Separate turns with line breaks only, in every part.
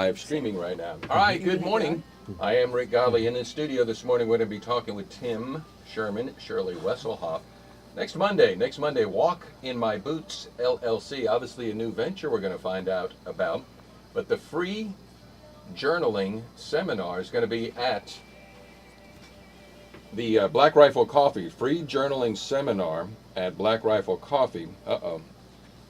live streaming right now. All right, good morning. I am Rick Godley in the studio this morning. We're going to be talking with Tim Sherman, Shirley Wesselhoff. Next Monday, Walk in My Boots, LLC. Obviously a new venture we're going to find out about. But the free journaling seminar is going to be at the Black Rifle Coffee. Free journaling seminar at Black Rifle Coffee.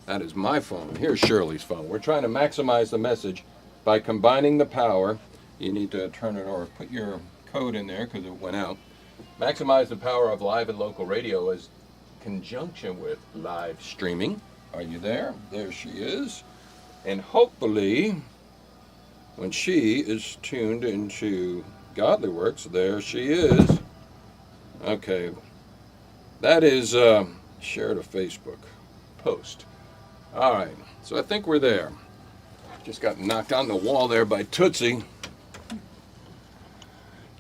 That is my phone. Here's Shirley's phone. We're trying to maximize the message by combining the power. You need to turn it or put your code in there because it went out. Maximize the power of live and local radio as conjunction with live streaming. Are you there? There she is. And hopefully, when she is tuned into Godleyworks, there she is. Okay. That is shared a Facebook post. All right, so I think we're there. Just got knocked on the wall there by Tootsie.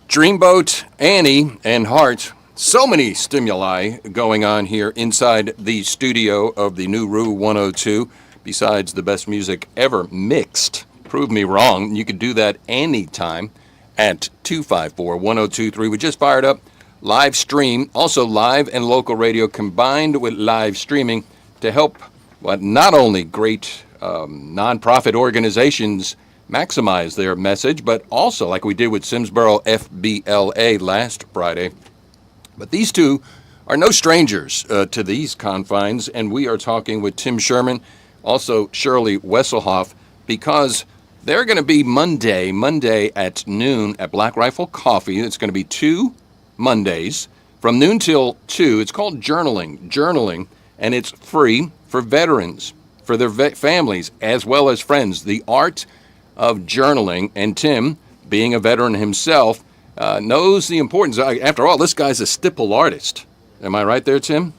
Dreamboat, Annie, and Heart. So many stimuli going on here inside the studio of the new Rue 102. Besides the best music ever mixed. Prove me wrong. You can do that anytime at 254-1023. We just fired up live stream, also live and local radio combined with live streaming to help not only great nonprofit organizations maximize their message, but also like we did with Simsboro FBLA last Friday. But these two are no strangers to these confines, and we are talking with Tim Sherman, also Shirley Wesselhoff, because they're going to be Monday at noon at Black Rifle Coffee. It's going to be 2 Mondays from noon till 2. It's called journaling, and it's free for veterans, for their families, as well as friends. The art of journaling, and Tim, being a veteran himself, knows the importance. After all, this guy's a stipple artist. Am I right there, Tim?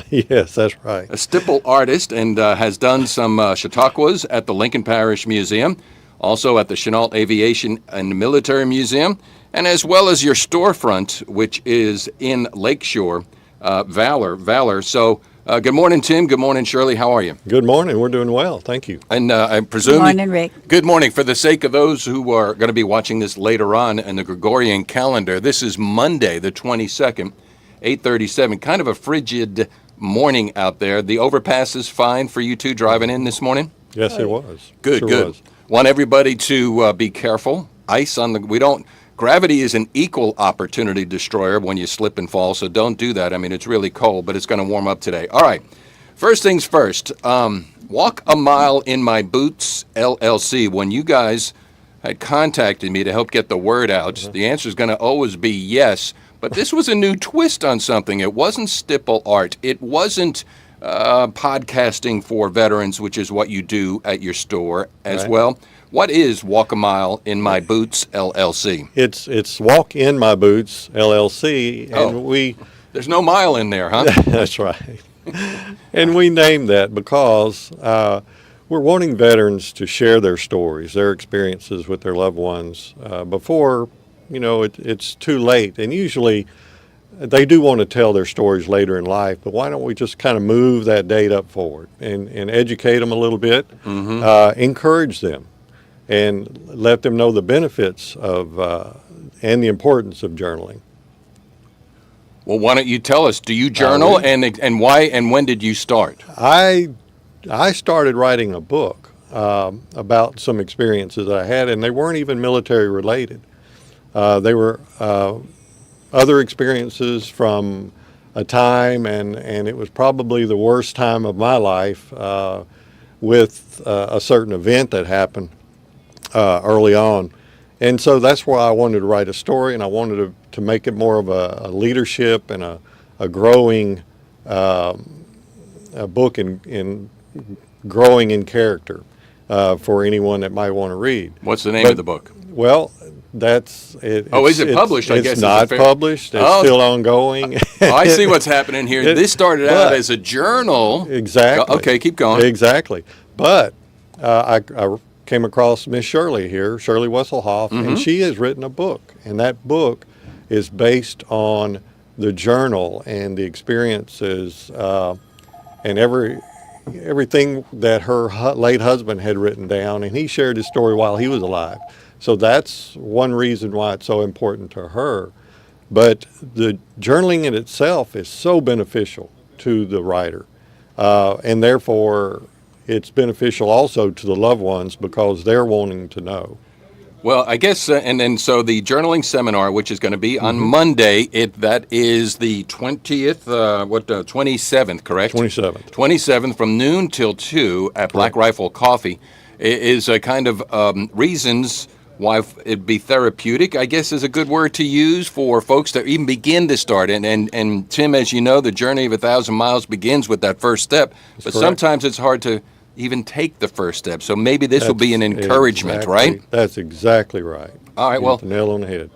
Yes, that's right.
A stipple artist, and has done some Chautauquas at the Lincoln Parish Museum, also at the Chenault Aviation and Military Museum, and as well as your storefront, which is in Lakeshore, Valor. So, good morning, Tim. Good morning, Shirley. How are you?
Good morning. We're doing well. Thank you.
And I presume...
Good morning, Rick.
Good morning. For the sake of those who are going to be watching this later on in the Gregorian calendar, this is Monday, the 22nd, 8:37. Kind of a frigid morning out there. The overpass is fine for you two driving in this morning?
Yes, it was.
Good,
sure
good.
Was.
Want everybody to be careful. Ice on the... Gravity is an equal opportunity destroyer when you slip and fall, so don't do that. I mean, it's really cold, but it's going to warm up today. All right. First things first. Walk a Mile in My Boots, LLC. When you guys had contacted me to help get the word out, the answer is going to always be yes. But this was a new twist on something. It wasn't stipple art. It wasn't podcasting for veterans, which is what you do at your store as well. What is Walk a Mile in My Boots, LLC?
It's Walk in My Boots, LLC, and
There's no mile in there, huh?
That's right. And we named that because we're wanting veterans to share their stories, their experiences with their loved ones before, it's too late. And usually they do want to tell their stories later in life, but why don't we just kind of move that date up forward and educate them a little bit, encourage them, and let them know the benefits of and the importance of journaling.
Well, why don't you tell us? Do you journal, and why and when did you start?
I started writing a book about some experiences that I had, and they weren't even military related. They were other experiences from a time, and it was probably the worst time of my life with a certain event that happened early on. And so that's why I wanted to write a story, and I wanted to make it more of a leadership and a growing a book in growing in character for anyone that might want to read.
What's the name of the book?
Well, that's it.
Is it published? I guess
it's not published. It's still ongoing.
I see what's happening here. This started out as a journal.
Exactly.
Okay, keep going.
Exactly. But I came across Miss Shirley here, Shirley Wesselhoff, and she has written a book, and that book is based on the journal and the experiences and everything that her late husband had written down, and he shared his story while he was alive. So that's one reason why it's so important to her. But the journaling in itself is so beneficial to the writer, and therefore it's beneficial also to the loved ones because they're wanting to know.
Well, I guess, and then so the journaling seminar, which is going to be on Monday, that is the 20th, 27th, correct?
27th.
27th from noon till 2 at Black Rifle Coffee is a kind of reasons why it'd be therapeutic, I guess is a good word to use for folks to even begin to start. And Tim, as you know, the journey of 1,000 miles begins with that first step, but sometimes it's hard to even take the first step. So maybe this will be an encouragement, right?
That's exactly right.
All right,
You
well,
hit the nail on the head.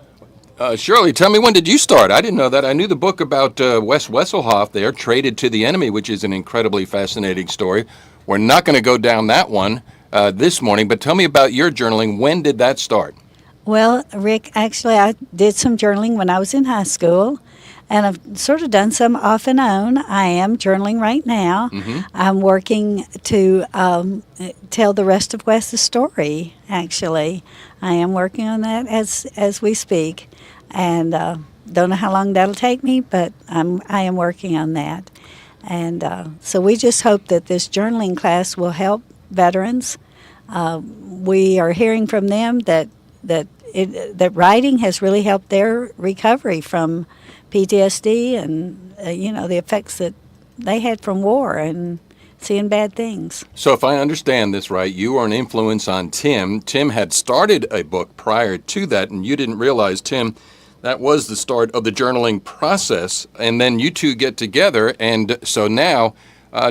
Shirley, tell me, when did you start? I didn't know that. I knew the book about Wes Wesselhoff there, Traded to the Enemy, which is an incredibly fascinating story. We're not going to go down that one this morning, but tell me about your journaling. When did that start?
Well, Rick, actually, I did some journaling when I was in high school, and I've sort of done some off and on. I am journaling right now. I'm working to tell the rest of Wes's story, actually. I am working on that as we speak, and don't know how long that'll take me, but I am working on that. And so we just hope that this journaling class will help veterans. We are hearing from them that writing has really helped their recovery from PTSD and the effects that they had from war and seeing bad things.
So if I understand this right, you are an influence on Tim. Tim had started a book prior to that, and you didn't realize, Tim, that was the start of the journaling process, and then you two get together, and so now,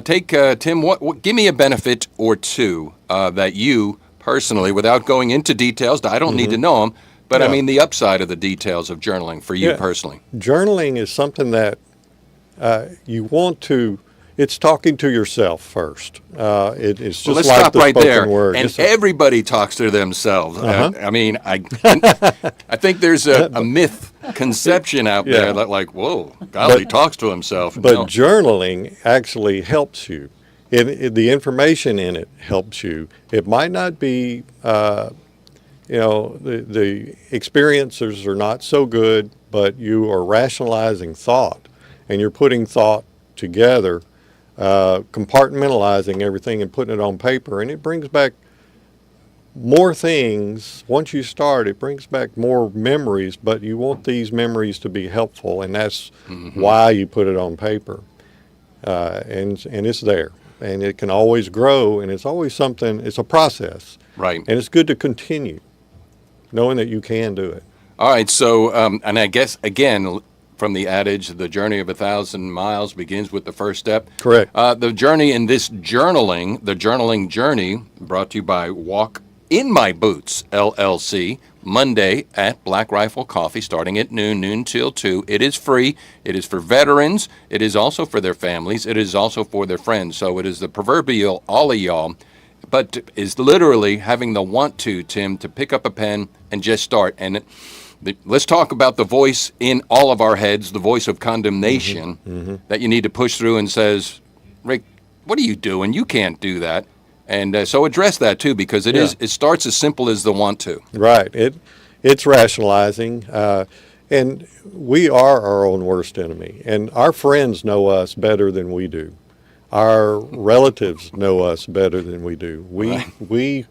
Tim, give me a benefit or two that you personally, without going into details, I don't need to know them, but I mean the upside of the details of journaling for you personally.
Journaling is something that you want to, it's talking to yourself first. It's just
Let's
like
stop
the
right
spoken
there.
word.
And everybody talks to themselves. I mean, I think there's a myth conception out there that like, whoa, Godley talks to himself.
But journaling actually helps you. The information in it helps you. It might not be, the experiences are not so good, but you are rationalizing thought, and you're putting thought together, compartmentalizing everything and putting it on paper, and it brings back more things. Once you start, it brings back more memories, but you want these memories to be helpful, and that's why you put it on paper. And it's there, and it can always grow, and it's always something, it's a process.
Right.
And it's good to continue, knowing that you can do it.
All right, so, and I guess, again, from the adage, the journey of 1,000 miles begins with the first step.
Correct.
The journey in this journaling, the journaling journey, brought to you by Walk in My Boots, LLC, Monday at Black Rifle Coffee, starting at noon till 2. It is free. It is for veterans. It is also for their families. It is also for their friends. So it is the proverbial all of y'all, but is literally having the want to, Tim, to pick up a pen and just start. And let's talk about the voice in all of our heads, the voice of condemnation that you need to push through and says, Rick, what are you doing? You can't do that. And so address that too, because it starts as simple as the want to.
Right. It's rationalizing, and we are our own worst enemy. And our friends know us better than we do. Our relatives know us better than we do. We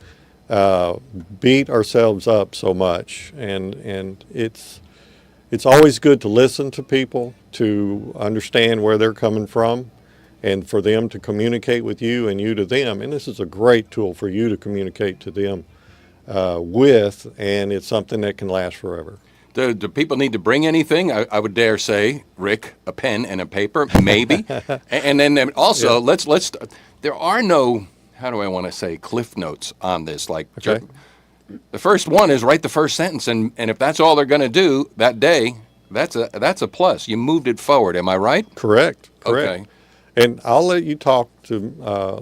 beat ourselves up so much, and it's always good to listen to people, to understand where they're coming from, and for them to communicate with you and you to them. And this is a great tool for you to communicate to them with, and it's something that can last forever.
Do people need to bring anything? I would dare say, Rick, a pen and a paper, maybe. and then also, let's. There are no, how do I want to say, cliff notes on this. Like, the first one is write the first sentence, and if that's all they're going to do that day, that's a plus. You moved it forward. Am I right?
Correct.
Okay.
And I'll let you talk to,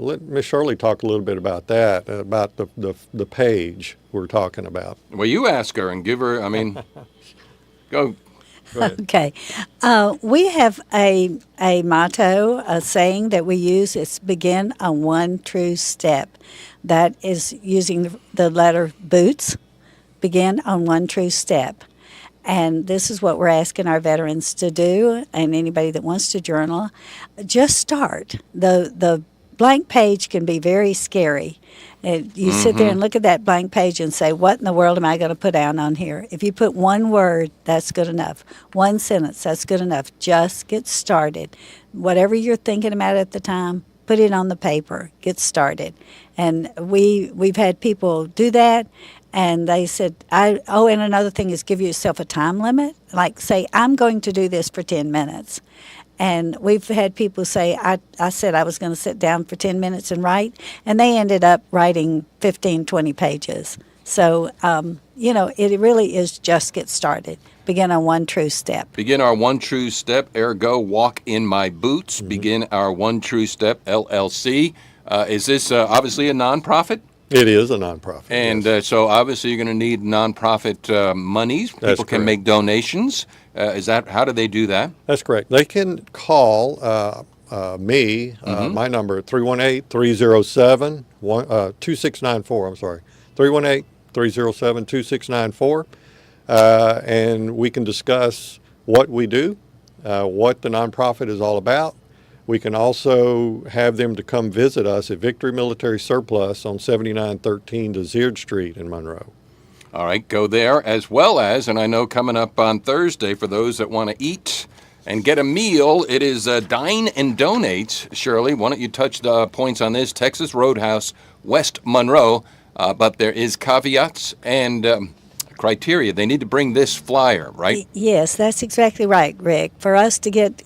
let Miss Shirley talk a little bit about that, about the page we're talking about.
Well, you ask her and give her, I mean, go.
Go ahead.
Okay. We have a motto, a saying that we use. It's begin on one true step. That is using the letter boots, begin on one true step. And this is what we're asking our veterans to do, and anybody that wants to journal. Just start. The blank page can be very scary. You sit there and look at that blank page and say, what in the world am I going to put down on here? If you put one word, that's good enough. One sentence, that's good enough. Just get started. Whatever you're thinking about at the time, put it on the paper. Get started. And we've had people do that, and they said, and another thing is give yourself a time limit. Like, say, I'm going to do this for 10 minutes. And we've had people say, I said I was going to sit down for 10 minutes and write, and they ended up writing 15, 20 pages. So, it really is just get started. Begin on one true step.
Begin our one true step, ergo walk in my boots. Begin our one true step, LLC. Is this obviously a nonprofit?
It is a nonprofit.
And
yes.
so obviously you're going to need nonprofit monies.
That's
People can
correct.
make donations. How do they do that?
That's correct. They can call me, my number, 318-307-2694, I'm sorry, 318-307-2694, and we can discuss what we do, what the nonprofit is all about. We can also have them to come visit us at Victory Military Surplus on 7913 Desert Street in Monroe.
All right, go there, as well as, and I know coming up on Thursday, for those that want to eat and get a meal, it is Dine and Donate. Shirley, why don't you touch the points on this? Texas Roadhouse, West Monroe, but there is caveats and criteria. They need to bring this flyer, right?
Yes, that's exactly right, Rick. For us to get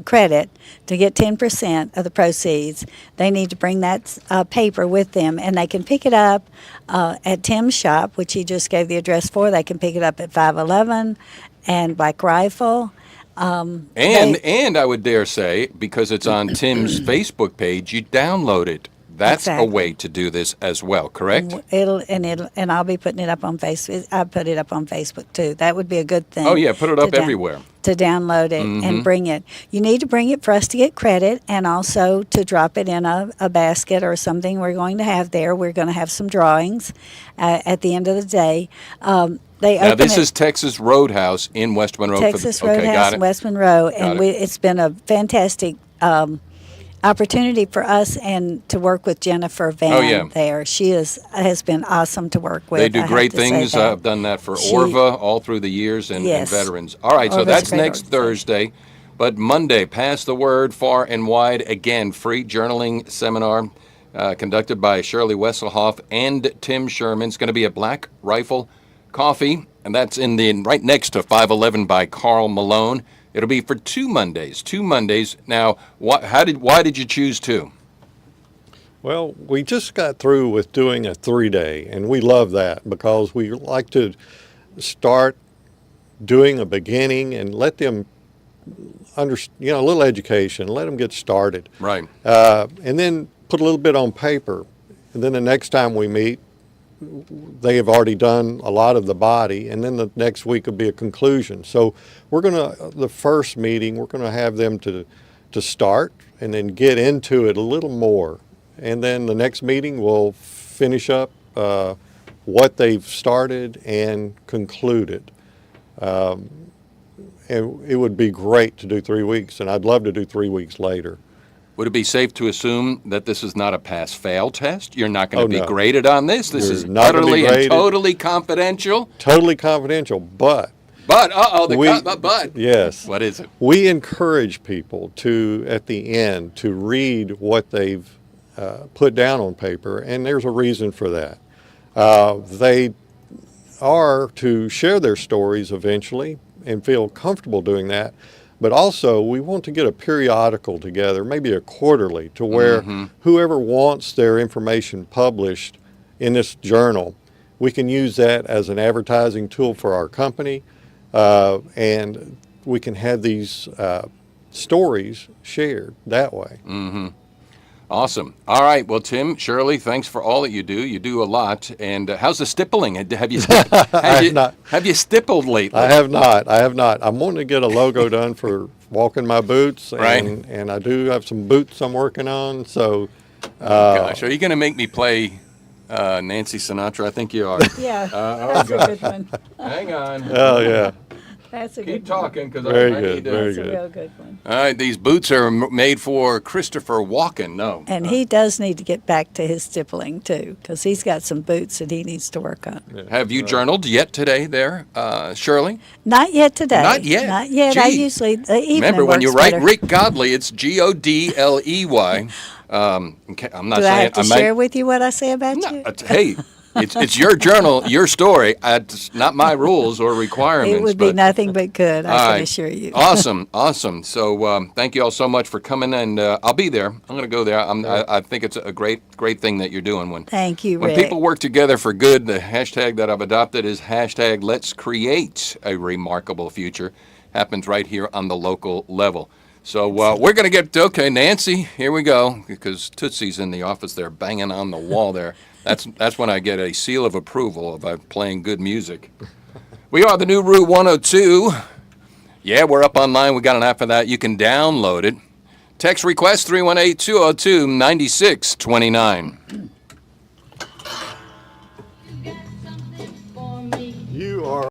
credit, to get 10% of the proceeds, they need to bring that paper with them, and they can pick it up at Tim's shop, which he just gave the address for. They can pick it up at 511 and Black Rifle.
And I would dare say, because it's on Tim's Facebook page, you download it. That's
Exactly.
a way to do this as well, correct?
And I'll be putting it up on Facebook. I put it up on Facebook too. That would be a good thing.
Oh, yeah, put it up
to
everywhere.
To download it and bring it. You need to bring it for us to get credit, and also to drop it in a basket or something we're going to have there. We're going to have some drawings at the end of the day.
Now, this is Texas Roadhouse in West Monroe.
Texas
Okay,
Roadhouse
got
in
it.
West Monroe,
Got
and
it.
it's been a fantastic opportunity for us and to work with Jennifer Van
Oh, yeah.
there. She has been awesome to work with.
They do
I have
great
to say
things.
that.
I've done that for
She-
Orva all through the years and
Yes.
veterans. All right, so
Orva's
that's
a great
next
organization.
Thursday. But Monday, pass the word far and wide. Again, free journaling seminar conducted by Shirley Wesselhoff and Tim Sherman. It's going to be at Black Rifle Coffee, and that's right next to 511 by Carl Malone. It'll be for 2 Mondays. 2 Mondays. Now, why did you choose 2?
Well, we just got through with doing a 3-day, and we love that because we like to start doing a beginning and let them a little education, let them get started.
Right.
And then put a little bit on paper. And then the next time we meet, they have already done a lot of the body, and then the next week will be a conclusion. So the first meeting, we're going to have them to start and then get into it a little more. And then the next meeting, we'll finish up what they've started and concluded. And it would be great to do 3 weeks, and I'd love to do 3 weeks later.
Would it be safe to assume that this is not a pass-fail test? You're not going to be
no.
graded on this? This
You're
is
not gonna be
utterly and
graded.
totally confidential?
Totally confidential, but
But,
yes.
What is it?
We encourage people to, at the end, to read what they've put down on paper, and there's a reason for that. They are to share their stories eventually and feel comfortable doing that, but also we want to get a periodical together, maybe a quarterly, to where whoever wants their information published in this journal, we can use that as an advertising tool for our company, and we can have these stories shared that way.
Awesome. All right. Well, Tim, Shirley, thanks for all that you do. You do a lot. And how's the stippling? Have you have you stippled lately?
I have not. I'm wanting to get a logo done for walking my boots, and,
Right.
and I do have some boots I'm working on. So,
Gosh, are you going to make me play Nancy Sinatra? I think you are.
Yeah,
oh,
that's a
gosh.
good one.
Hang on.
oh yeah,
That's a
Keep
good one.
talking because
Very
I
good,
need to.
very
That's a
good.
real good one.
All right, these boots are made for Christopher Walken. No.
And he does need to get back to his stippling too, because he's got some boots that he needs to work on.
Have you journaled yet today there, Shirley?
Not yet today.
Not yet?
Not yet. I
Gee.
usually the evening
Remember, when you
works
write
better.
Rick Godley, it's Godley. Okay, I'm not
Do I
saying
have to share with you what I say about you?
Hey, it's your journal, your story. It's not my rules or requirements.
It would be
but-
nothing but good, I
All
can
right.
assure you.
Awesome. So thank you all so much for coming, and I'll be there. I'm going to go there. I think it's a great thing that you're doing.
Thank you,
When
Rick.
people work together for good, the hashtag that I've adopted is hashtag Let's Create a Remarkable Future. Happens right here on the local level. So we're going to get, okay, Nancy, here we go, because Tootsie's in the office there banging on the wall there. That's when I get a seal of approval of playing good music. We are the new Rue 102. Yeah, we're up online. We got an app for that. You can download it. Text request 318-202-9629.